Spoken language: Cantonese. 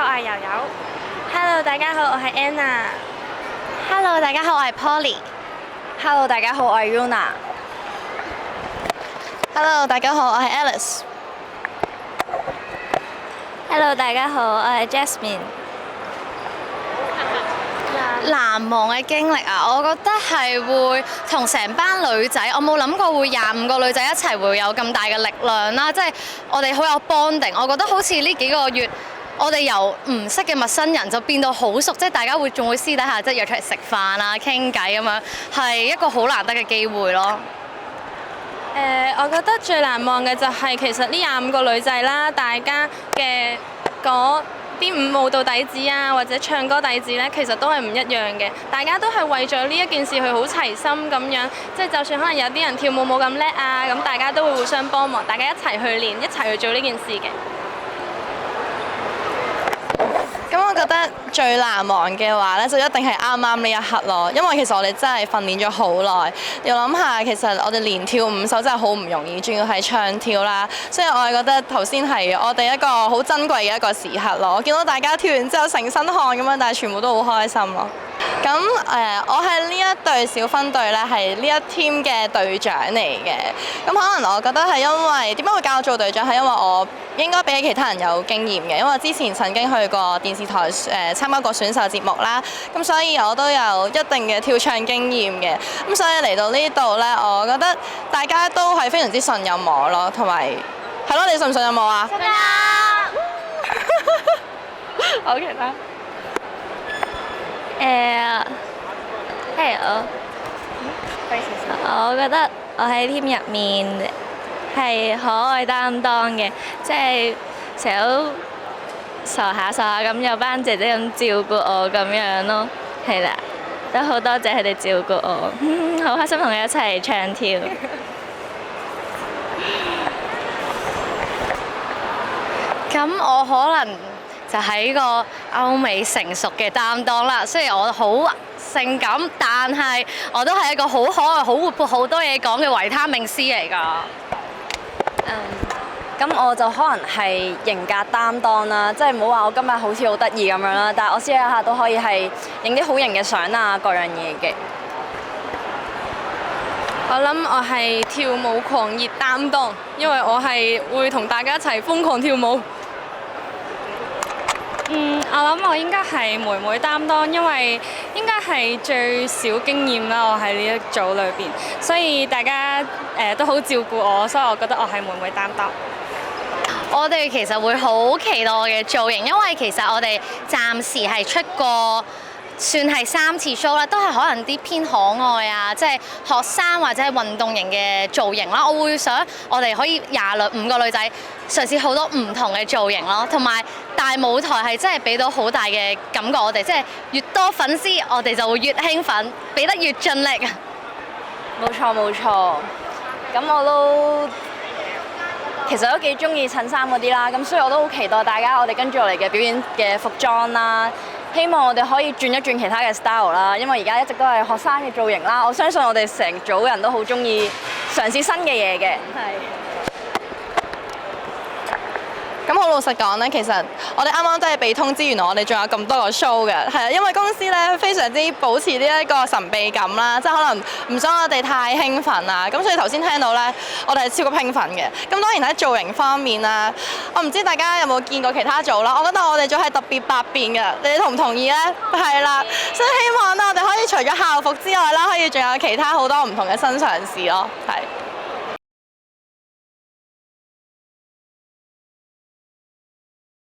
我係柔柔。Hello， 大家好，我係 Anna。Hello， 大家好，我係 Polly。Hello， 大家好，我係 Yuna。Hello， 大家好，我係 Alice。Hello， 大家好，我係 Jasmine。難忘嘅經歷啊，我覺得係會同成班女仔，我冇諗過會25個女仔一齊會有咁大嘅力量啦，即係我哋好有 bonding。我覺得好似呢幾個月，我哋由唔識嘅陌生人就變到好熟，即係大家仲會私底下即係約出嚟食飯啊、傾偈咁樣，係一個好難得嘅機會咯。我覺得最難忘嘅就係其實呢25個女仔啦，大家嘅嗰啲舞蹈底子啊，或者唱歌底子呢，其實都係唔一樣嘅。大家都係為咗呢一件事去好齊心咁樣，即係就算可能有啲人跳舞冇咁叻啊，咁大家都會互相幫忙，大家一齊去練，一齊去做呢件事嘅。咁我覺得最難忘嘅話呢，就一定係啱啱呢一刻咯，因為其實我哋真係訓練咗好耐。要諗下，其實我哋連跳5首真係好唔容易，仲要係唱跳啦。所以我係覺得頭先係我哋一個好珍貴嘅一個時刻咯。我見到大家跳完之後成身汗咁樣，但係全部都好開心咯。咁我係呢一隊小分隊呢，係呢一 team 嘅隊長嚟嘅。咁可能我覺得係因為點解會教我做隊長，係因為我應該比起其他人有經驗嘅，因為我之前曾經去過電視台參加過選秀節目啦，咁所以我都有一定嘅跳唱經驗嘅。咁所以嚟到呢度呢，我覺得大家都係非常之信任我咯，同埋係咯，你信唔信任我啊？信啊！OK 啦。我覺得我喺 team 入面係可愛擔當嘅，即係成日都傻下咁，有班姐姐咁照顧我咁樣咯，係啦，都好多謝佢哋照顧我，好開心同佢一齊唱跳。咁我可能就係個歐美成熟嘅擔當啦。雖然我好性感，但係我都係一個好可愛、好活潑、好多嘢講嘅維他命 C 嚟㗎。咁我就可能係型格擔當啦，即係唔好話我今日好似好得意咁樣啦，但係我私底下都可以係影啲好型嘅相啊，各樣嘢嘅。我諗我係跳舞狂熱擔當，因為我係會同大家一齊瘋狂跳舞。我諗我應該係妹妹擔當，因為應該係最少經驗啦，我喺呢一組裏邊，所以大家都好照顧我，所以我覺得我係妹妹擔當。我哋其實會好期待我嘅造型，因為其實我哋暫時係出過算係3次 show 啦，都係可能啲偏可愛啊，即係學生或者係運動型嘅造型啦。我會想我哋可以5個女仔嘗試好多唔同嘅造型咯，同埋大舞台係真係俾到好大嘅感覺，我哋即係越多粉絲，我哋就會越興奮，俾得越盡力。冇錯冇錯，咁我都其實都幾中意襯衫嗰啲啦，咁所以我都好期待大家我哋跟住落嚟嘅表演嘅服裝啦。希望我哋可以轉一轉其他嘅 style 啦，因為而家一直都係學生嘅造型啦。我相信我哋成組人都好中意嘗試新嘅嘢嘅。咁好老實講呢，其實我哋啱啱都係被通知，原來我哋仲有咁多個 show 嘅，係啊，因為公司咧非常之保持呢一個神秘感啦，即係可能唔想我哋太興奮啊，咁所以頭先聽到咧，我哋係超級興奮嘅。咁當然喺造型方面啦，我唔知大家有冇見過其他組啦，我覺得我哋組係特別百變嘅，你哋同唔同意咧？係啦，所以希望咧我哋可以除咗校服之外啦，可以仲有其他好多唔同嘅新嘗試咯，係。